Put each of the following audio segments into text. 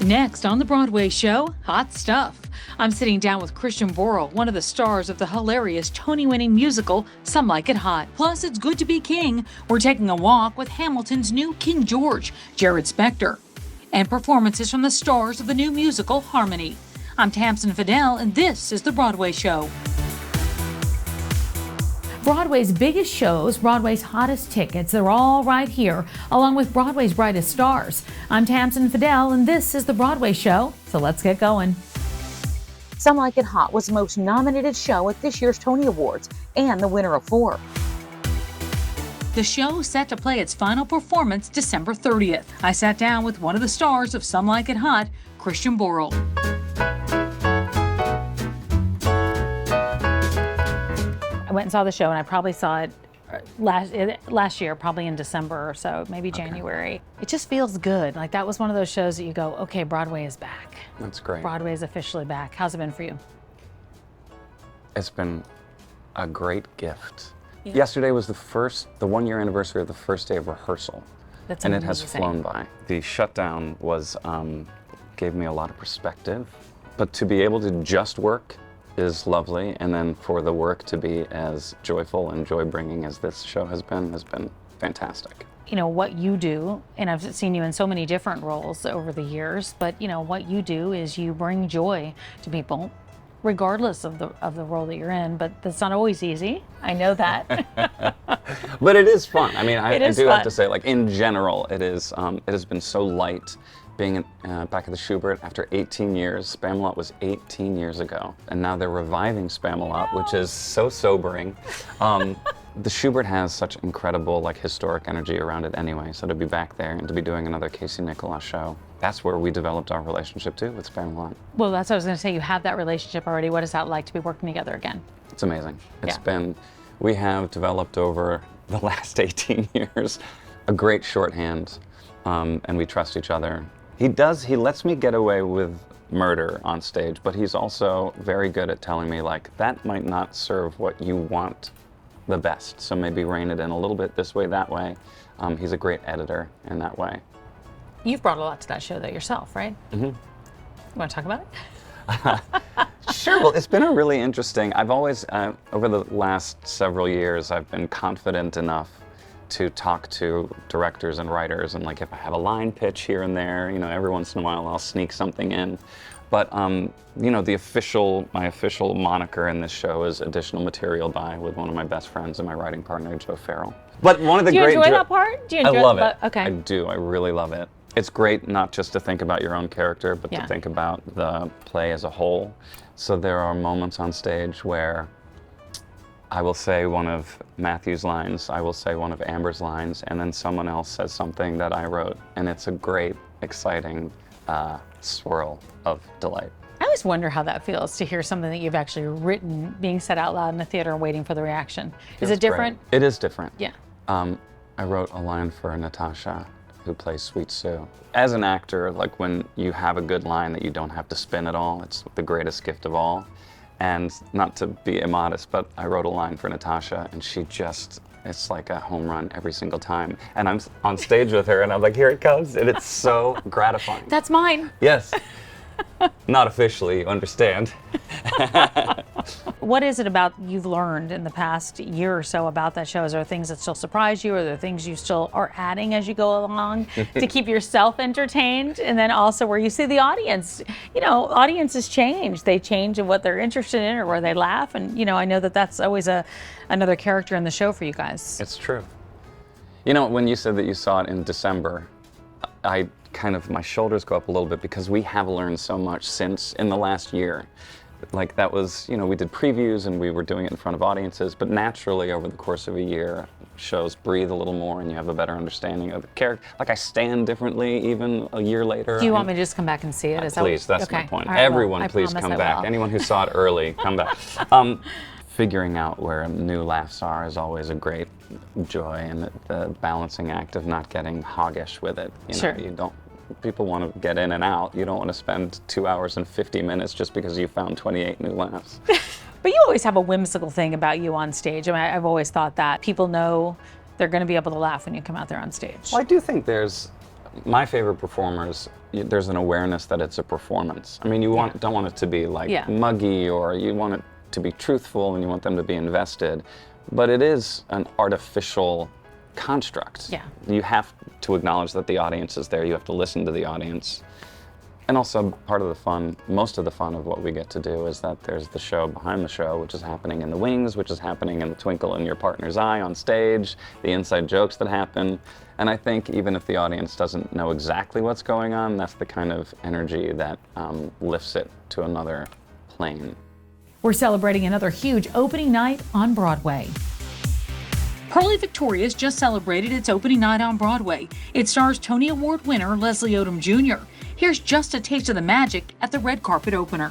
Next on the Broadway show, Hot Stuff. I'm sitting down with Christian Borle, one of the stars of the hilarious Tony-winning musical Some Like It Hot. Plus, it's good to be king. We're taking a walk with Hamilton's new King George, Jared Spector, and performances from the stars of the new musical Harmony. I'm Tamsen Fadal, and this is the Broadway show. Broadway's biggest shows, Broadway's hottest tickets, they're all right here, along with Broadway's brightest stars. I'm Tamsen Fadal, and this is the Broadway show, so let's get going. Some Like It Hot was the most nominated show at this year's Tony Awards, and the winner of 4. The show set to play its final performance December 30th. I sat down with one of the stars of Some Like It Hot, Christian Borle. I went and saw the show, and I probably saw it last year, probably in December or so, maybe January. Okay. It just feels good. Like that was one of those shows that you go, okay, Broadway is back. That's great. Broadway is officially back. How's it been for you? It's been a great gift. Yeah. Yesterday was the 1-year anniversary of the first day of rehearsal. That's and amazing. It has flown by. The shutdown gave me a lot of perspective, but to be able to just work is lovely, and then for the work to be as joyful and joy-bringing as this show has been fantastic. You know, what you do, and I've seen you in so many different roles over the years, but you know, what you do is you bring joy to people, regardless of the role that you're in, but that's not always easy. I know that. But it is fun. I mean, I do fun. have to say, like, in general, it has been so light being back at the Shubert after 18 years. Spamalot was 18 years ago, and now they're reviving Spamalot, which is so sobering. The Shubert has such incredible, like, historic energy around it anyway, so to be back there and to be doing another Casey Nicholaw show, that's where we developed our relationship too with Spamalot. Well, that's what I was going to say. You have that relationship already. What is that like to be working together again? It's amazing. We have developed over the last 18 years a great shorthand, and we trust each other. He lets me get away with murder on stage, but he's also very good at telling me, like, that might not serve what you want the best, so maybe rein it in a little bit this way, that way. He's a great editor in that way. You've brought a lot to that show though yourself, right? Mm-hmm. You want to talk about it? Sure. Well, it's been a really interesting, I've always, over the last several years, I've been confident enough to talk to directors and writers, and like if I have a line pitch here and there, you know, every once in a while I'll sneak something in. But you know, my official moniker in this show is Additional Material by, with one of my best friends and my writing partner, Joe Farrell. But one of the great. Do you enjoy that part? I love it. Okay. I do. I really love it. It's great not just to think about your own character, but to think about the play as a whole. So there are moments on stage where I will say one of Matthew's lines, I will say one of Amber's lines, and then someone else says something that I wrote, and it's a great, exciting swirl of delight. I always wonder how that feels to hear something that you've actually written being said out loud in the theater and waiting for the reaction. Is it different? Great. It is different. Yeah. I wrote a line for Natasha, who plays Sweet Sue. As an actor, like when you have a good line that you don't have to spin at all, it's the greatest gift of all. And not to be immodest, but I wrote a line for Natasha, and it's like a home run every single time. And I'm on stage with her, and I'm like, here it comes, and it's so gratifying. That's mine. Yes. Not officially, you understand. What is it about you've learned in the past year or so about that show? Is there things that still surprise you, or are there things you still are adding as you go along to keep yourself entertained? And then also where you see the audience, you know, audiences change. They change in what they're interested in or where they laugh. And, you know, I know that that's always another character in the show for you guys. It's true. You know, when you said that you saw it in December, my shoulders go up a little bit because we have learned so much since in the last year. Like that was, you know, we did previews and we were doing it in front of audiences, but naturally over the course of a year, shows breathe a little more and you have a better understanding of the character. Like I stand differently even a year later. Do you want me to just come back and see it? Please, that's my point. Right, Everyone, please come back. Anyone who saw it early, come back. Figuring out where new laughs are is always a great joy, and the balancing act of not getting hoggish with it. You know, sure. People want to get in and out. You don't want to spend 2 hours and 50 minutes just because you found 28 new laughs. But you always have a whimsical thing about you on stage. I mean, I've always thought that people know they're going to be able to laugh when you come out there on stage. Well, I do think my favorite performers there's an awareness that it's a performance. I mean, you don't want it to be like muggy, or you want it to be truthful and you want them to be invested, but it is an artificial construct. Yeah. You have to acknowledge that the audience is there. You have to listen to the audience. And also part of the fun, most of the fun of what we get to do is that there's the show behind the show, which is happening in the wings, which is happening in the twinkle in your partner's eye on stage, the inside jokes that happen. And I think even if the audience doesn't know exactly what's going on, that's the kind of energy that lifts it to another plane. We're celebrating another huge opening night on Broadway. Pearly Victorious just celebrated its opening night on Broadway. It stars Tony Award winner Leslie Odom Jr. Here's just a taste of the magic at the red carpet opener.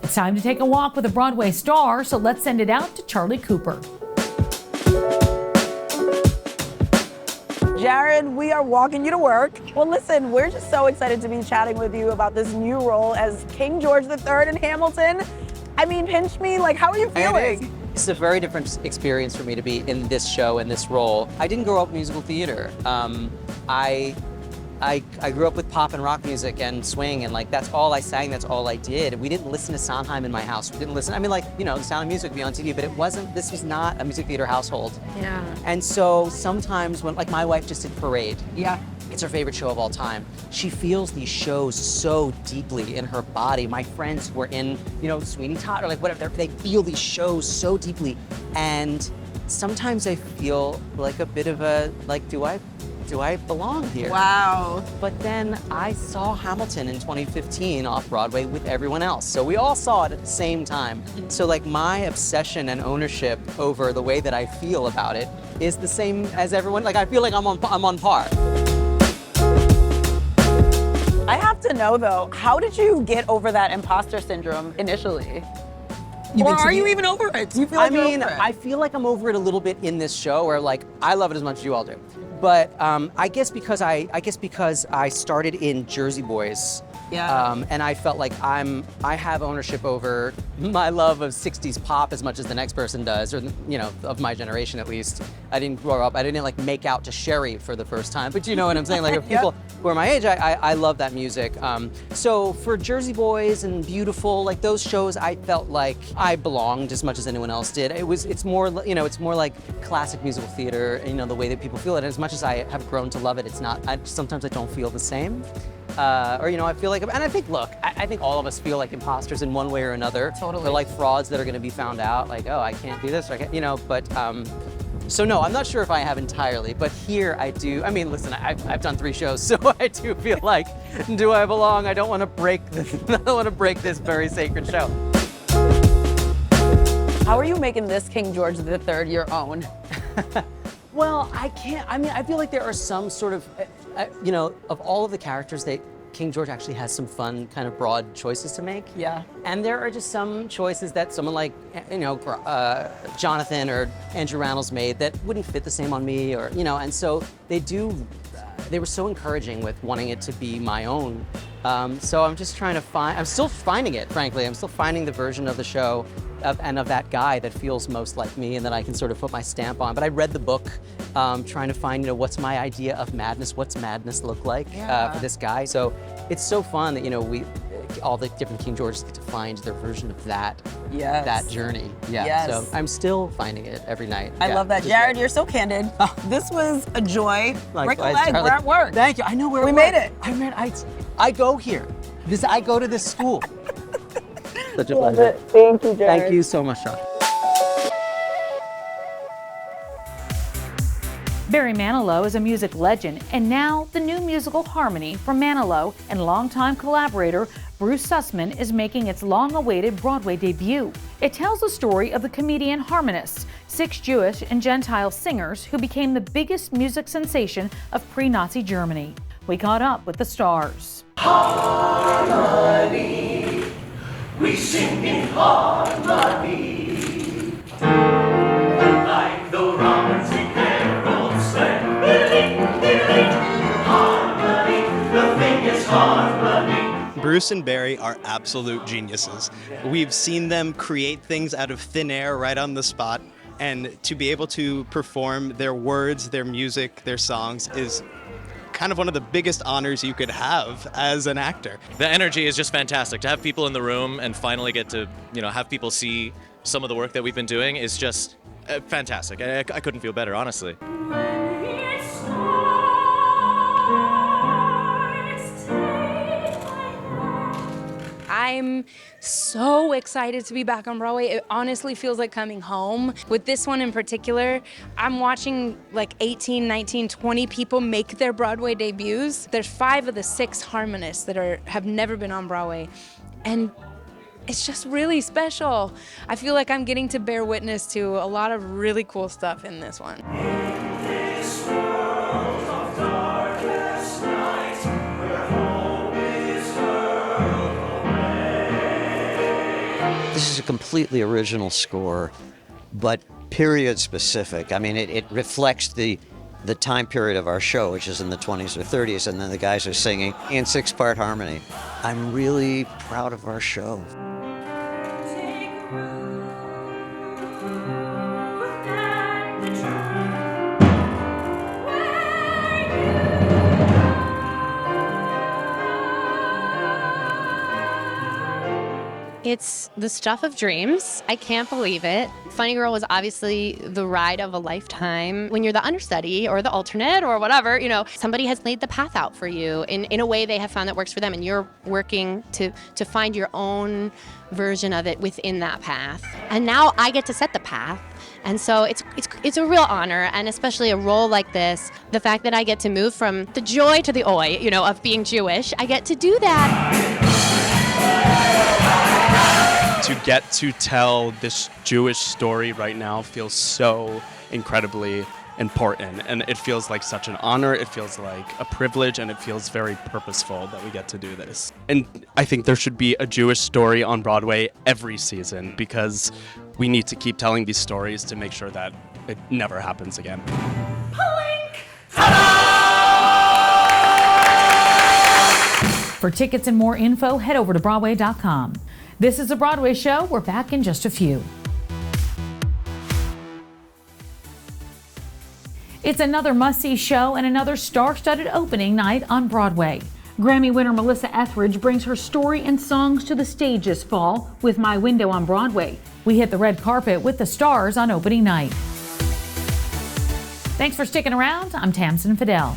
It's time to take a walk with a Broadway star, so let's send it out to Charlie Cooper. Jared, we are walking you to work. Well, listen, we're just so excited to be chatting with you about this new role as King George III in Hamilton. I mean, pinch me, like, how are you feeling? It's a very different experience for me to be in this show, in this role. I didn't grow up in musical theater. I grew up with pop and rock music and swing, and like that's all I sang, that's all I did. We didn't listen to Sondheim in my house. We didn't listen, I mean, like, you know, The Sound of Music would be on TV, but this was not a music theater household. Yeah. And so sometimes when, like, my wife just did Parade. Yeah. It's her favorite show of all time. She feels these shows so deeply in her body. My friends who are in, you know, Sweeney Todd or like whatever, they feel these shows so deeply. And sometimes I feel like a bit of a, like, do I belong here? Wow. But then I saw Hamilton in 2015 off Broadway with everyone else. So we all saw it at the same time. So like my obsession and ownership over the way that I feel about it is the same as everyone. Like I feel like I'm on par. I have to know though, how did you get over that imposter syndrome initially? Or are you even over it? Do you feel like you're over it? I feel like I'm over it a little bit in this show, where like I love it as much as you all do. But I guess because I started in Jersey Boys, and I felt like I have ownership over my love of 60s pop as much as the next person does, or you know, of my generation at least. I didn't grow up, I didn't like make out to Sherry for the first time, but you know what I'm saying? Like if people who are my age, I love that music. So for Jersey Boys and Beautiful, like those shows, I felt like I belonged as much as anyone else did. It's more, you know, it's more like classic musical theater, you know, the way that people feel it. And as much as I have grown to love it, it's not, sometimes I don't feel the same. Or, you know, I feel like, and I think, look, I think all of us feel like imposters in one way or another. Totally. They're like frauds that are going to be found out, like, oh, I can't do this, or I can't, you know, but, so no, I'm not sure if I have entirely, but here I do. I mean, listen, I've done 3 shows, so I do feel like, do I belong? I don't want to break this, I don't want to break this very sacred show. How are you making this King George III your own? Well, I can't, I mean, I feel like there are some sort of, you know, of all of the characters that King George actually has some fun, kind of broad choices to make. Yeah. And there are just some choices that someone like, you know, Jonathan or Andrew Rannells made that wouldn't fit the same on me, or, you know, and so they were so encouraging with wanting it to be my own. So I'm just trying to I'm still finding it, frankly. I'm still finding the version of the show and of that guy that feels most like me and that I can sort of put my stamp on. But I read the book, trying to find, you know, what's my idea of madness? What's madness look like for this guy? So it's so fun that, you know, all the different King Georges get to find their version of that journey. Yeah. Yes. So I'm still finding it every night. I love that. Jared, you're so candid. This was a joy. Break a leg, we're at work. Thank you. I know where we made it. I go here. I go to this school. Such a Love pleasure. it. Thank you, Jared. Thank you so much, Sean. Barry Manilow is a music legend, and now the new musical Harmony from Manilow and longtime collaborator Bruce Sussman is making its long-awaited Broadway debut. It tells the story of the comedian harmonists, 6 Jewish and Gentile singers who became the biggest music sensation of pre-Nazi Germany. We caught up with the stars. Harmony, we sing in harmony, like the Romans we herald say. Harmony, the thing is harmony. Bruce and Barry are absolute geniuses. We've seen them create things out of thin air right on the spot, and to be able to perform their words, their music, their songs is kind of one of the biggest honors you could have as an actor. The energy is just fantastic. To have people in the room and finally get to, have people see some of the work that we've been doing is just fantastic. I couldn't feel better, honestly. I'm so excited to be back on Broadway. It honestly feels like coming home. With this one in particular, I'm watching like 18, 19, 20 people make their Broadway debuts. There's 5 of the 6 harmonists that have never been on Broadway. And it's just really special. I feel like I'm getting to bear witness to a lot of really cool stuff in this one. This world of darkest night, where hope is hurled away. This is a completely original score, but period specific. I mean, it reflects the time period of our show, which is in the 20s or 30s, and then the guys are singing in 6-part harmony. I'm really proud of our show. It's the stuff of dreams. I can't believe it. Funny Girl was obviously the ride of a lifetime. When you're the understudy or the alternate or whatever, somebody has laid the path out for you in a way they have found that works for them, and you're working to find your own version of it within that path. And now I get to set the path. And so it's a real honor, and especially a role like this, the fact that I get to move from the joy to the oi, of being Jewish, I get to do that. To get to tell this Jewish story right now feels so incredibly important, and it feels like such an honor, it feels like a privilege, and it feels very purposeful that we get to do this. And I think there should be a Jewish story on Broadway every season, because we need to keep telling these stories to make sure that it never happens again. For tickets and more info, head over to Broadway.com. This is The Broadway Show. We're back in just a few. It's another must-see show and another star-studded opening night on Broadway. Grammy winner Melissa Etheridge brings her story and songs to the stage this fall with My Window on Broadway. We hit the red carpet with the stars on opening night. Thanks for sticking around. I'm Tamsin Fidel.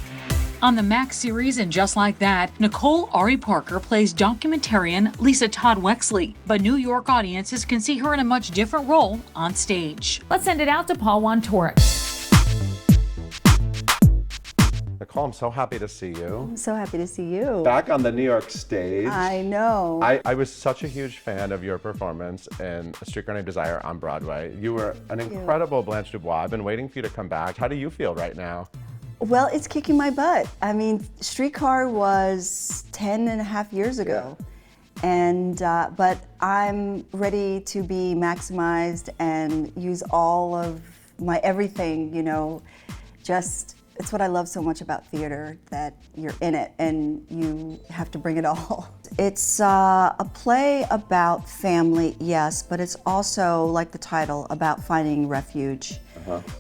On the Max series and Just Like That, Nicole Ari Parker plays documentarian Lisa Todd Wexley, but New York audiences can see her in a much different role on stage. Let's send it out to Paul Wontorek. Nicole, I'm so happy to see you. I'm so happy to see you. Back on the New York stage. I know. I was such a huge fan of your performance in A Streetcar Named Desire on Broadway. You were an incredible Blanche Dubois. I've been waiting for you to come back. How do you feel right now? Well, it's kicking my butt. I mean, Streetcar was 10 and a half years ago. And, but I'm ready to be maximized and use all of my everything, it's what I love so much about theater, that you're in it and you have to bring it all. It's a play about family, yes, but it's also, like the title, about finding refuge.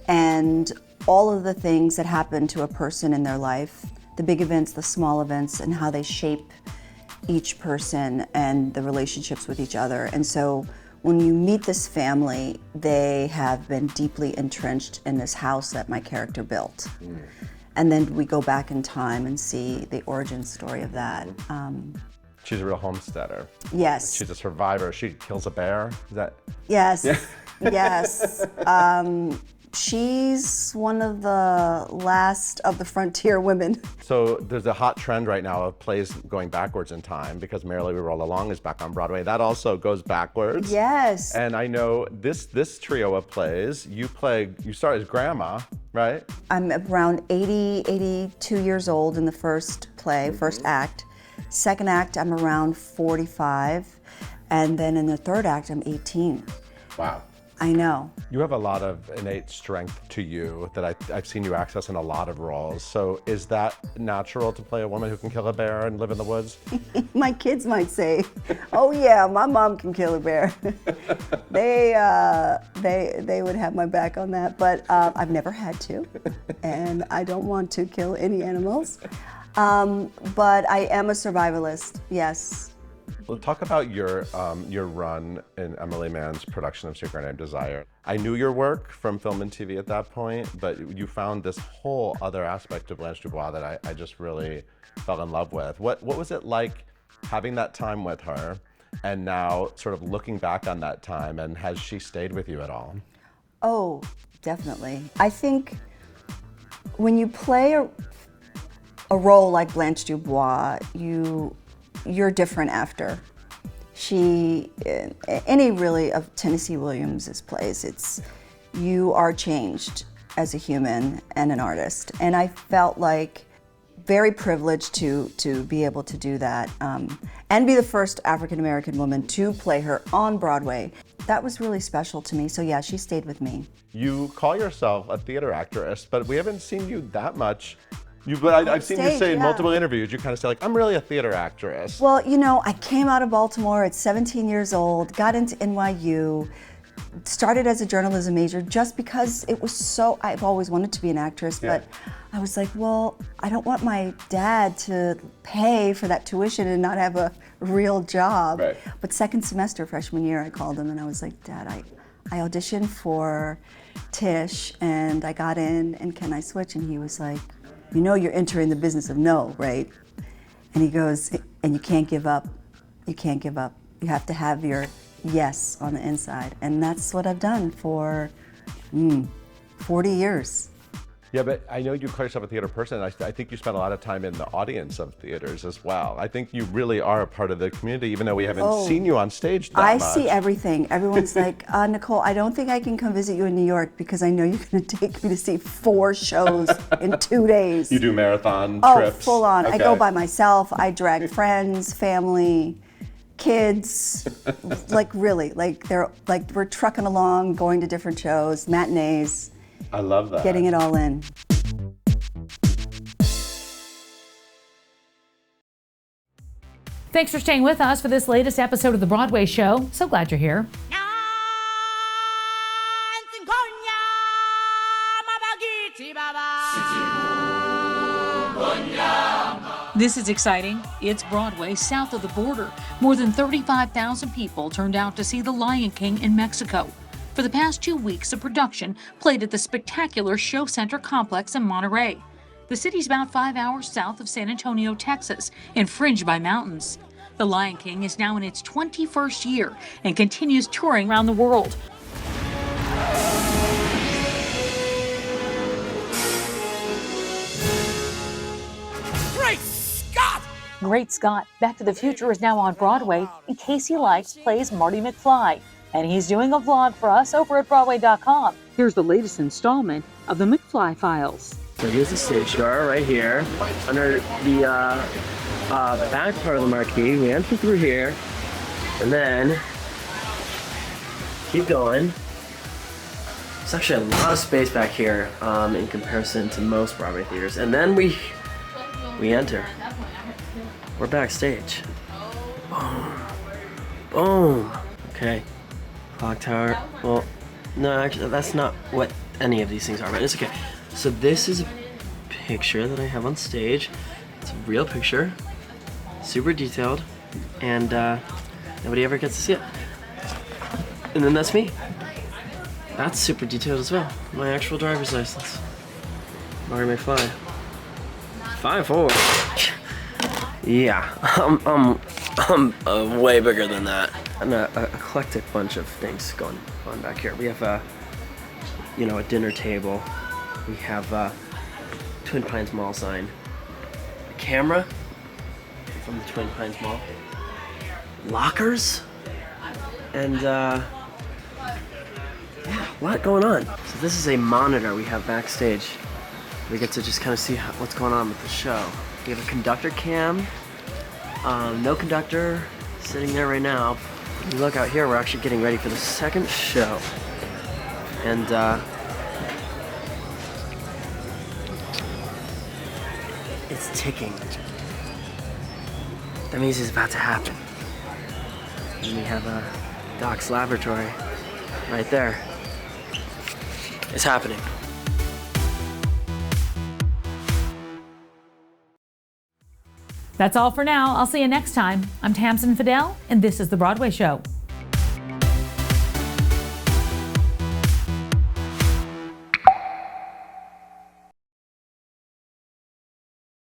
And all of the things that happen to a person in their life, the big events, the small events, and how they shape each person and the relationships with each other. And so when you meet this family, they have been deeply entrenched in this house that my character built. And then we go back in time and see the origin story of that. She's a real homesteader. Yes. She's a survivor. She kills a bear. Is that? Yes. Yes. She's one of the last of the frontier women. So there's a hot trend right now of plays going backwards in time, because Merrily We Roll Along is back on Broadway. That also goes backwards. Yes. And I know this trio of plays, you start as grandma, right? I'm around 82 years old in the first play, first act. Second act, I'm around 45. And then in the third act, I'm 18. Wow. I know. You have a lot of innate strength to you that I've seen you access in a lot of roles. So is that natural to play a woman who can kill a bear and live in the woods? My kids might say, "Oh yeah, my mom can kill a bear." They would have my back on that, but I've never had to, and I don't want to kill any animals. But I am a survivalist. Yes. Well, talk about your run in Emily Mann's production of Streetcar Named Desire. I knew your work from film and TV at that point, but you found this whole other aspect of Blanche Dubois that I just really fell in love with. What was it like having that time with her, and now sort of looking back on that time, and has she stayed with you at all? Oh, definitely. I think when you play a role like Blanche Dubois, you're different after. Any really of Tennessee Williams' plays, you are changed as a human and an artist. And I felt like very privileged to be able to do that and be the first African-American woman to play her on Broadway. That was really special to me. So yeah, she stayed with me. You call yourself a theater actress, but we haven't seen you that much. I've seen you say in multiple interviews, you kind of say like, I'm really a theater actress. Well, you know, I came out of Baltimore at 17 years old, got into NYU, started as a journalism major just because it was I've always wanted to be an actress, but I was like, well, I don't want my dad to pay for that tuition and not have a real job. Right. But second semester, freshman year, I called him and I was like, Dad, I auditioned for Tish and I got in, and can I switch? And he was like, you know you're entering the business of no, right? And he goes, and you can't give up. You can't give up. You have to have your yes on the inside. And that's what I've done for 40 years. Yeah, but I know you call yourself a theater person, and I think you spend a lot of time in the audience of theaters as well. I think you really are a part of the community, even though we haven't seen you on stage that much. I see everything. Everyone's like, Nicole, I don't think I can come visit you in New York because I know you're going to take me to see 4 shows in 2 days. You do marathon trips? Oh, full on. Okay. I go by myself. I drag friends, family, kids. Like really, we're trucking along, going to different shows, matinees. I love that. Getting it all in. Thanks for staying with us for this latest episode of The Broadway Show. So glad you're here. This is exciting. It's Broadway south of the border. More than 35,000 people turned out to see The Lion King in Mexico. For the past 2 weeks, the production played at the spectacular Show Center complex in Monterey. The city's about 5 hours south of San Antonio, Texas, and fringed by mountains. The Lion King is now in its 21st year and continues touring around the world. Great Scott! Great Scott, Back to the Future is now on Broadway, and Casey Likes plays Marty McFly. And he's doing a vlog for us over at Broadway.com. Here's the latest installment of the McFly Files. So here's the stage door right here. Under the back part of the marquee, we enter through here, and then keep going. There's actually a lot of space back here in comparison to most Broadway theaters. And then we enter. We're backstage. Boom. Boom. Okay. Clock tower. Well, no, actually, that's not what any of these things are, but it's okay. So this is a picture that I have on stage. It's a real picture, super detailed, and nobody ever gets to see it. And then that's me. That's super detailed as well. My actual driver's license. Marty McFly. 5'4". Yeah, I'm way bigger than that. And an eclectic bunch of things going on back here. We have a dinner table. We have a Twin Pines Mall sign. A camera from the Twin Pines Mall. Lockers. And yeah, a lot going on. So this is a monitor we have backstage. We get to just kind of see what's going on with the show. We have a conductor cam. No conductor sitting there right now. If you look out here, we're actually getting ready for the second show. And it's ticking. That means it's about to happen. And we have Doc's laboratory right there. It's happening. That's all for now. I'll see you next time. I'm Tamsin Fidel, and this is The Broadway Show.